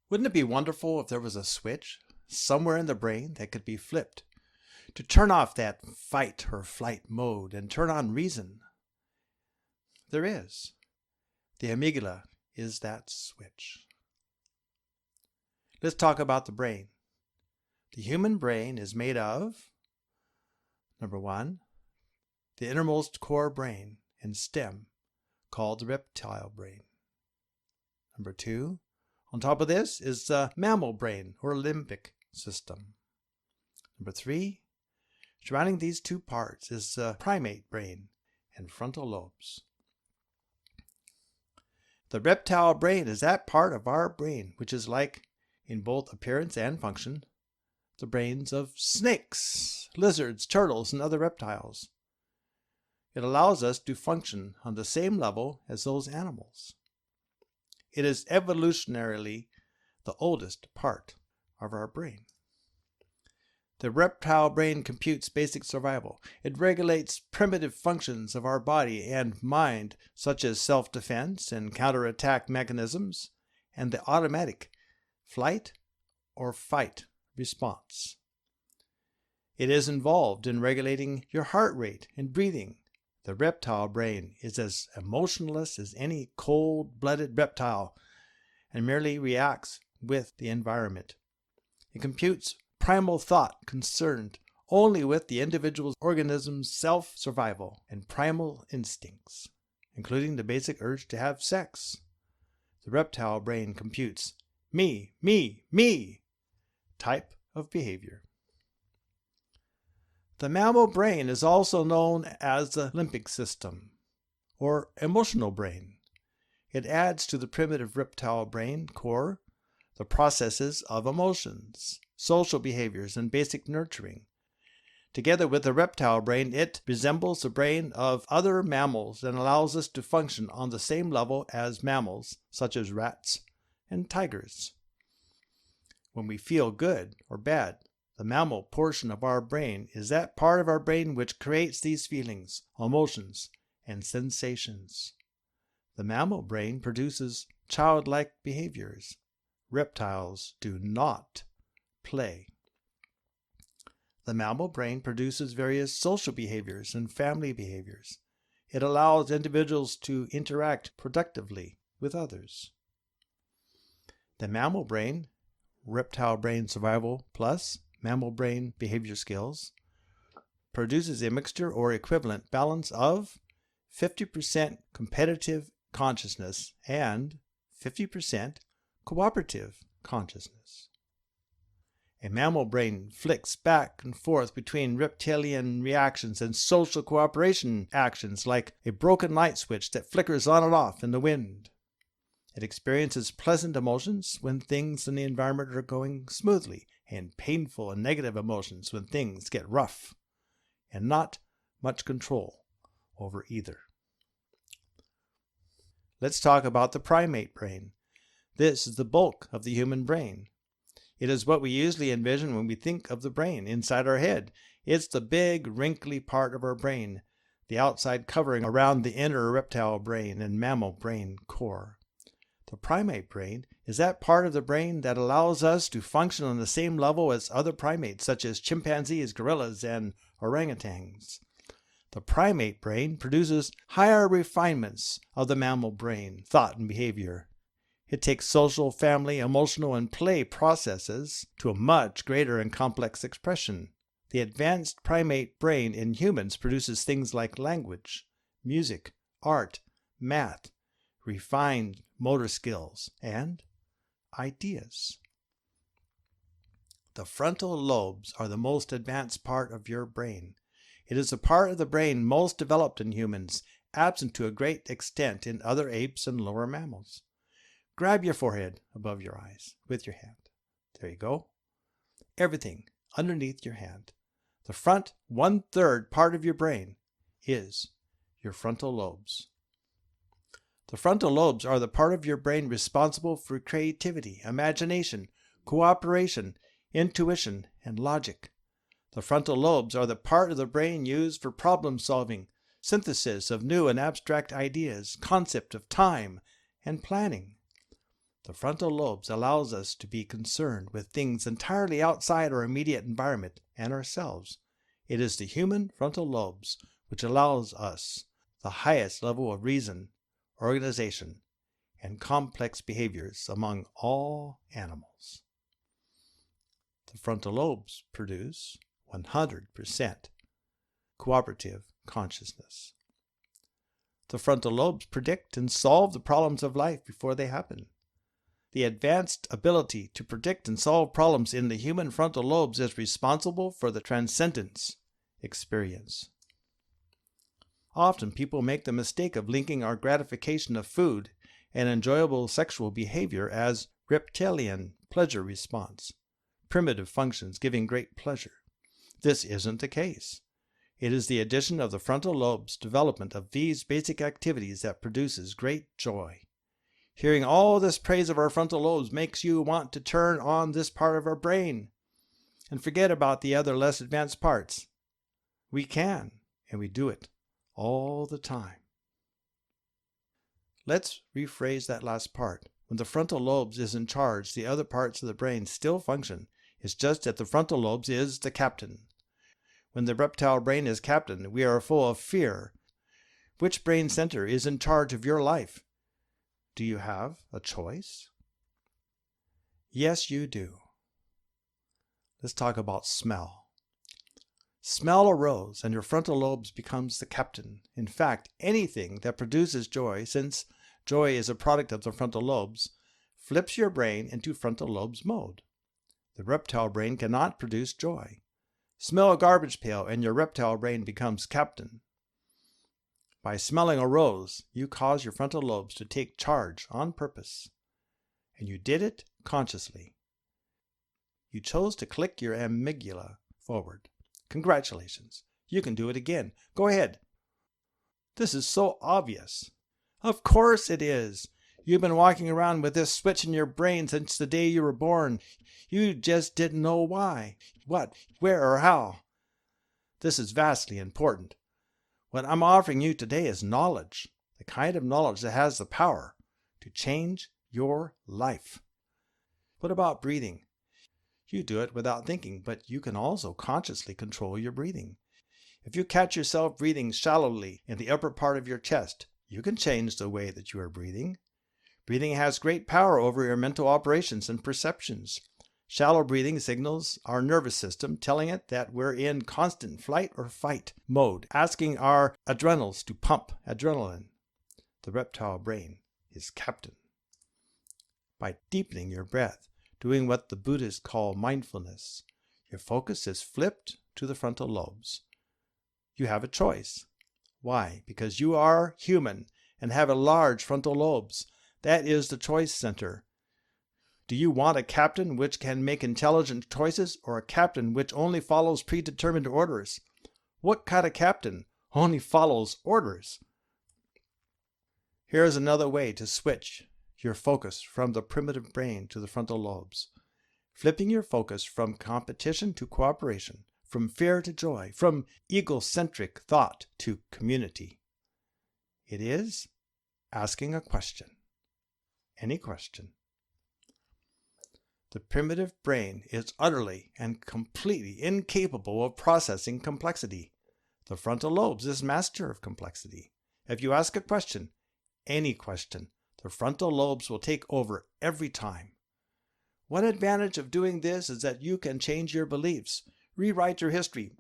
Wouldn't it be wonderful if there was a switch somewhere in the brain that could be flipped to turn off that fight or flight mode and turn on reason? There is. The amygdala is that switch. Let's talk about the brain. The human brain is made of, number one, the innermost core brain and stem, called the reptile brain. Number two, on top of this is the mammal brain or limbic system. Number three, surrounding these two parts is the primate brain and frontal lobes. The reptile brain is that part of our brain which is like, in both appearance and function, the brains of snakes, lizards, turtles, and other reptiles. It allows us to function on the same level as those animals. It is evolutionarily the oldest part of our brain. The reptile brain computes basic survival. It regulates primitive functions of our body and mind, such as self-defense and counterattack mechanisms, and the automatic flight or fight response. It is involved in regulating your heart rate and breathing. The reptile brain is as emotionless as any cold-blooded reptile and merely reacts with the environment. It computes primal thought concerned only with the individual organism's self-survival and primal instincts, including the basic urge to have sex. The reptile brain computes me, me, me type of behavior. The mammal brain is also known as the limbic system, or emotional brain. It adds to the primitive reptile brain core the processes of emotions, social behaviors, and basic nurturing. Together with the reptile brain, it resembles the brain of other mammals and allows us to function on the same level as mammals, such as rats and tigers. When we feel good or bad, the mammal portion of our brain is that part of our brain which creates these feelings, emotions, and sensations. The mammal brain produces childlike behaviors. Reptiles do not play. The mammal brain produces various social behaviors and family behaviors. It allows individuals to interact productively with others. The mammal brain, reptile brain survival plus mammal brain behavior skills, produces a mixture or equivalent balance of 50% competitive consciousness and 50% cooperative consciousness. A mammal brain flicks back and forth between reptilian reactions and social cooperation actions like a broken light switch that flickers on and off in the wind. It experiences pleasant emotions when things in the environment are going smoothly, and painful and negative emotions when things get rough, and not much control over either. Let's talk about the primate brain. This is the bulk of the human brain. It is what we usually envision when we think of the brain inside our head. It's the big, wrinkly part of our brain, the outside covering around the inner reptile brain and mammal brain core. The primate brain is that part of the brain that allows us to function on the same level as other primates, such as chimpanzees, gorillas, and orangutans. The primate brain produces higher refinements of the mammal brain, thought and behavior. It takes social, family, emotional, and play processes to a much greater and complex expression. The advanced primate brain in humans produces things like language, music, art, math, refined motor skills, and ideas. The frontal lobes are the most advanced part of your brain. It is the part of the brain most developed in humans, absent to a great extent in other apes and lower mammals. Grab your forehead above your eyes with your hand. There you go. Everything underneath your hand. The front 1/3 part of your brain is your frontal lobes. The frontal lobes are the part of your brain responsible for creativity, imagination, cooperation, intuition, and logic. The frontal lobes are the part of the brain used for problem solving, synthesis of new and abstract ideas, concept of time, and planning. The frontal lobes allows us to be concerned with things entirely outside our immediate environment and ourselves. It is the human frontal lobes which allows us the highest level of reason, organization, and complex behaviors among all animals. The frontal lobes produce 100% cooperative consciousness. The frontal lobes predict and solve the problems of life before they happen. The advanced ability to predict and solve problems in the human frontal lobes is responsible for the transcendence experience. Often people make the mistake of linking our gratification of food and enjoyable sexual behavior as reptilian pleasure response, primitive functions giving great pleasure. This isn't the case. It is the addition of the frontal lobe's development of these basic activities that produces great joy. Hearing all this praise of our frontal lobes makes you want to turn on this part of our brain and forget about the other less advanced parts. We can, and we do it all the time. Let's rephrase that last part. When the frontal lobes is in charge, the other parts of the brain still function. It's just that the frontal lobes is the captain. When the reptile brain is captain, we are full of fear. Which brain center is in charge of your life? Do you have a choice? Yes, you do. Let's talk about smell. Smell arose, and your frontal lobes becomes the captain. In fact, anything that produces joy, since joy is a product of the frontal lobes, flips your brain into frontal lobes mode. The reptile brain cannot produce joy. Smell a garbage pail, and your reptile brain becomes captain. By smelling a rose, you cause your frontal lobes to take charge on purpose. And you did it consciously. You chose to click your amygdala forward. Congratulations. You can do it again. Go ahead. This is so obvious. Of course it is. You've been walking around with this switch in your brain since the day you were born. You just didn't know why, what, where, or how. This is vastly important. What I'm offering you today is knowledge, the kind of knowledge that has the power to change your life. What about breathing? You do it without thinking, but you can also consciously control your breathing. If you catch yourself breathing shallowly in the upper part of your chest, you can change the way that you are breathing. Breathing has great power over your mental operations and perceptions. Shallow breathing signals our nervous system, telling it that we're in constant flight or fight mode, asking our adrenals to pump adrenaline. The reptile brain is captain. By deepening your breath, doing what the Buddhists call mindfulness, your focus is flipped to the frontal lobes. You have a choice. Why? Because you are human and have a large frontal lobes. That is the choice center. Do you want a captain which can make intelligent choices, or a captain which only follows predetermined orders? What kind of captain only follows orders? Here is another way to switch your focus from the primitive brain to the frontal lobes. Flipping your focus from competition to cooperation, from fear to joy, from egocentric thought to community. It is asking a question. Any question. The primitive brain is utterly and completely incapable of processing complexity. The frontal lobes is master of complexity. If you ask a question, any question, the frontal lobes will take over every time. One advantage of doing this is that you can change your beliefs, rewrite your history,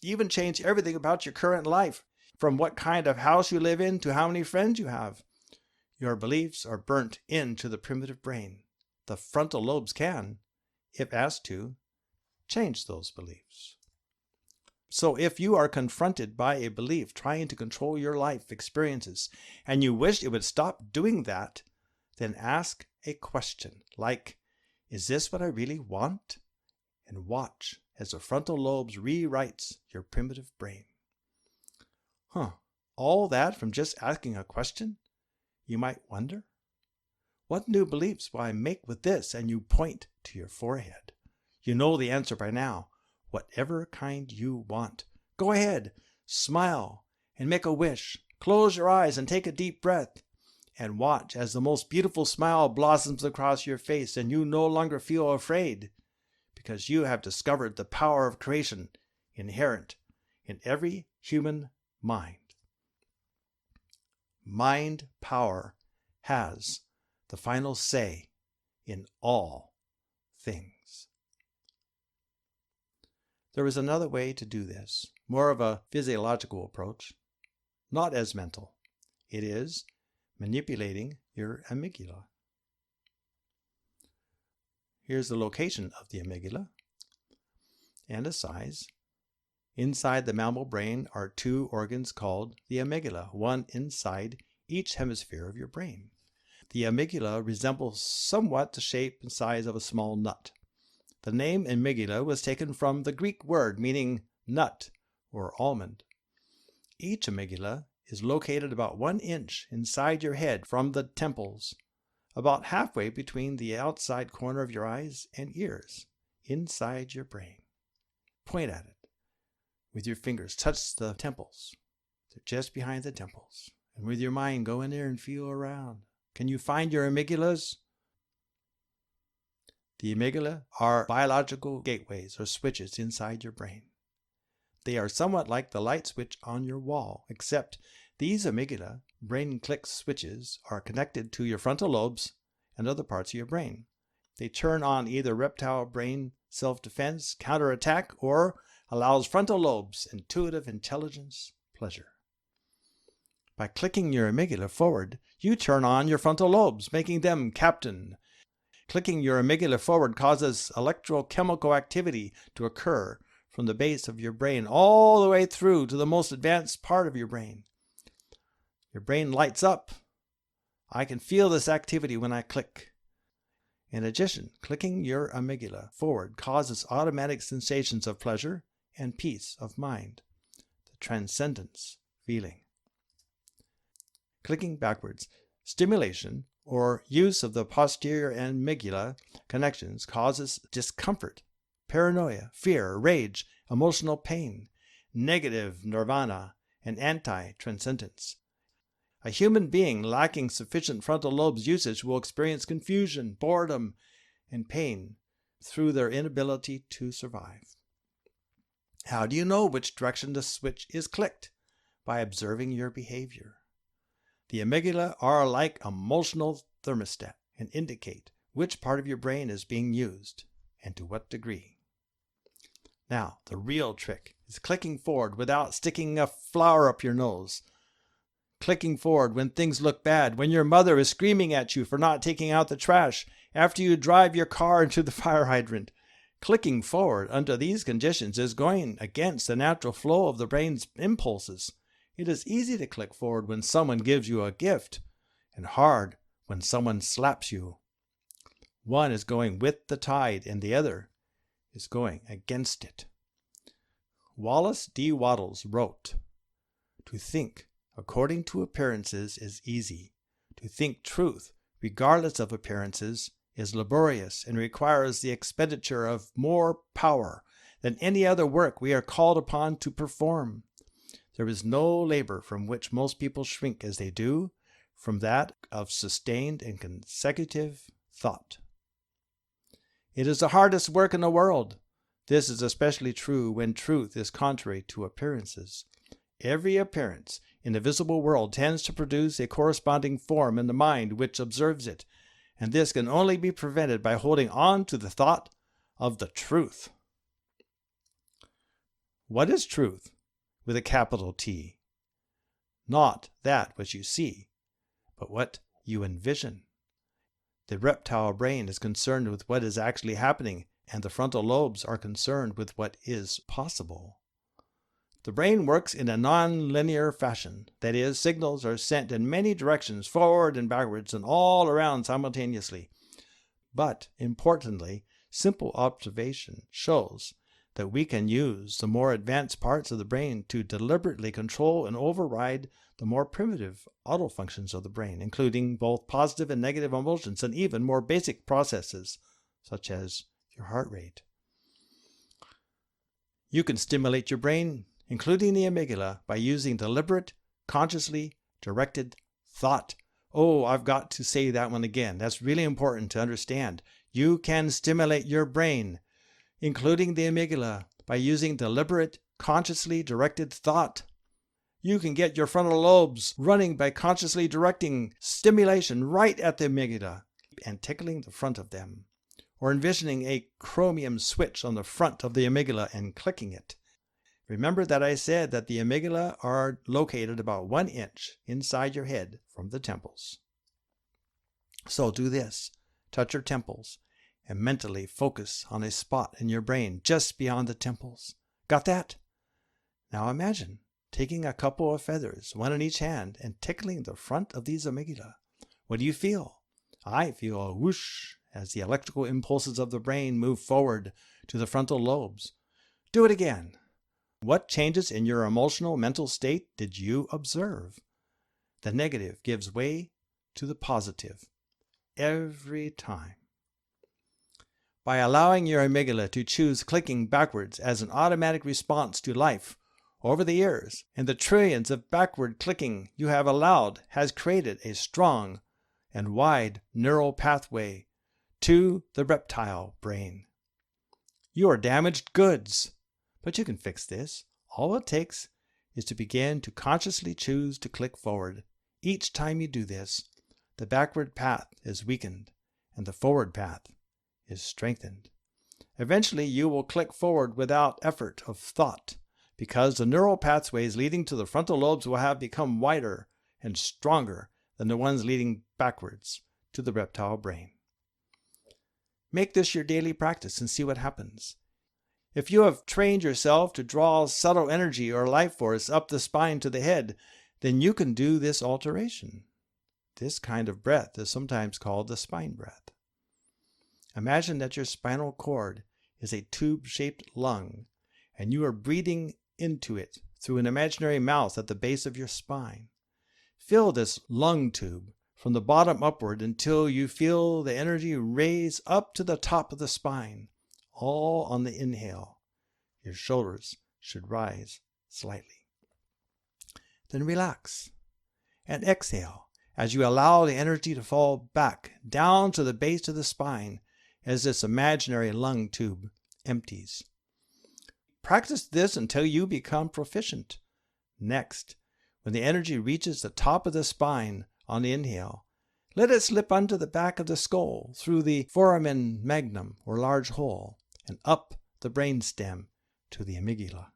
even change everything about your current life, from what kind of house you live in to how many friends you have. Your beliefs are burnt into the primitive brain. The frontal lobes can, if asked to, change those beliefs. So if you are confronted by a belief trying to control your life experiences, and you wish it would stop doing that, then ask a question like, is this what I really want? And watch as the frontal lobes rewrites your primitive brain. All that from just asking a question? You might wonder. What new beliefs will I make with this? And you point to your forehead. You know the answer by now. Whatever kind you want. Go ahead, smile, and make a wish. Close your eyes and take a deep breath. and watch as the most beautiful smile blossoms across your face and you no longer feel afraid, because you have discovered the power of creation inherent in every human mind. Mind power has the final say in all things. There is another way to do this, more of a physiological approach, not as mental. It is manipulating your amygdala. Here's the location of the amygdala and a size. Inside the mammal brain are two organs called the amygdala, one inside each hemisphere of your brain. The amygdala resembles somewhat the shape and size of a small nut. The name amygdala was taken from the Greek word meaning nut or almond. Each amygdala is located about 1 inch inside your head from the temples, about halfway between the outside corner of your eyes and ears, inside your brain. Point at it with your fingers. Touch the temples. They're just behind the temples. And with your mind, go in there and feel around. Can you find your amygdalas? The amygdala are biological gateways or switches inside your brain. They are somewhat like the light switch on your wall, except these amygdala brain click switches are connected to your frontal lobes and other parts of your brain. They turn on either reptile brain self-defense, counterattack, or allows frontal lobes intuitive intelligence, pleasure. By clicking your amygdala forward, you turn on your frontal lobes, making them captain. Clicking your amygdala forward causes electrochemical activity to occur from the base of your brain all the way through to the most advanced part of your brain. Your brain lights up. I can feel this activity when I click. In addition, clicking your amygdala forward causes automatic sensations of pleasure and peace of mind, the transcendence feeling. Clicking backwards, stimulation or use of the posterior amygdala connections causes discomfort, paranoia, fear, rage, emotional pain, negative nirvana, and anti-transcendence. A human being lacking sufficient frontal lobes usage will experience confusion, boredom, and pain through their inability to survive. How do you know which direction the switch is clicked? By observing your behavior. The amygdala are like emotional thermostat and indicate which part of your brain is being used and to what degree. Now, the real trick is clicking forward without sticking a flower up your nose. Clicking forward when things look bad, when your mother is screaming at you for not taking out the trash, after you drive your car into the fire hydrant. Clicking forward under these conditions is going against the natural flow of the brain's impulses. It is easy to click forward when someone gives you a gift, and hard when someone slaps you. One is going with the tide, and the other is going against it. Wallace D. Wattles wrote, "To think according to appearances is easy. To think truth, regardless of appearances, is laborious and requires the expenditure of more power than any other work we are called upon to perform. There is no labor from which most people shrink as they do from that of sustained and consecutive thought. It is the hardest work in the world. This is especially true when truth is contrary to appearances. Every appearance in the visible world tends to produce a corresponding form in the mind which observes it, and this can only be prevented by holding on to the thought of the truth." What is truth with a capital T? Not that which you see, but what you envision. The reptile brain is concerned with what is actually happening, and the frontal lobes are concerned with what is possible. The brain works in a non-linear fashion. That is, signals are sent in many directions, forward and backwards and all around simultaneously. But, importantly, simple observation shows that we can use the more advanced parts of the brain to deliberately control and override the more primitive auto functions of the brain, including both positive and negative emotions and even more basic processes, such as your heart rate. You can stimulate your brain, including the amygdala, by using deliberate, consciously directed thought Oh, I've got to say that one again. That's really important to understand. You can stimulate your brain, including the amygdala, by using deliberate, consciously directed thought. You can get your frontal lobes running by consciously directing stimulation right at the amygdala and tickling the front of them, or envisioning a chromium switch on the front of the amygdala and clicking it. Remember that I said that the amygdala are located about 1 inch inside your head from the temples. So do this. Touch your temples and mentally focus on a spot in your brain just beyond the temples. Got that? Now imagine taking a couple of feathers, one in each hand, and tickling the front of these amygdala. What do you feel? I feel a whoosh as the electrical impulses of the brain move forward to the frontal lobes. Do it again. What changes in your emotional mental state did you observe? The negative gives way to the positive every time. By allowing your amygdala to choose clicking backwards as an automatic response to life over the years, and the trillions of backward clicking you have allowed has created a strong and wide neural pathway to the reptile brain. You are damaged goods. But you can fix this. All it takes is to begin to consciously choose to click forward. Each time you do this, the backward path is weakened and the forward path is strengthened. Eventually, you will click forward without effort of thought because the neural pathways leading to the frontal lobes will have become wider and stronger than the ones leading backwards to the reptile brain. Make this your daily practice and see what happens. If you have trained yourself to draw subtle energy or life force up the spine to the head, then you can do this alteration. This kind of breath is sometimes called the spine breath. Imagine that your spinal cord is a tube-shaped lung, and you are breathing into it through an imaginary mouth at the base of your spine. Fill this lung tube from the bottom upward until you feel the energy raise up to the top of the spine. All on the inhale. Your shoulders should rise slightly. Then relax and exhale as you allow the energy to fall back down to the base of the spine as this imaginary lung tube empties. Practice this until you become proficient. Next, when the energy reaches the top of the spine on the inhale, let it slip under the back of the skull through the foramen magnum or large hole and up the brainstem to the amygdala.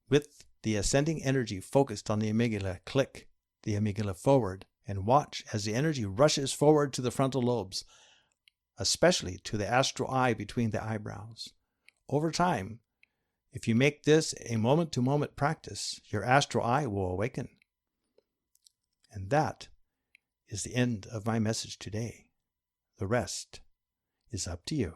With the ascending energy focused on the amygdala, click the amygdala forward and watch as the energy rushes forward to the frontal lobes, especially to the astral eye between the eyebrows. Over time, if you make this a moment-to-moment practice, your astral eye will awaken. And that is the end of my message today. The rest is up to you.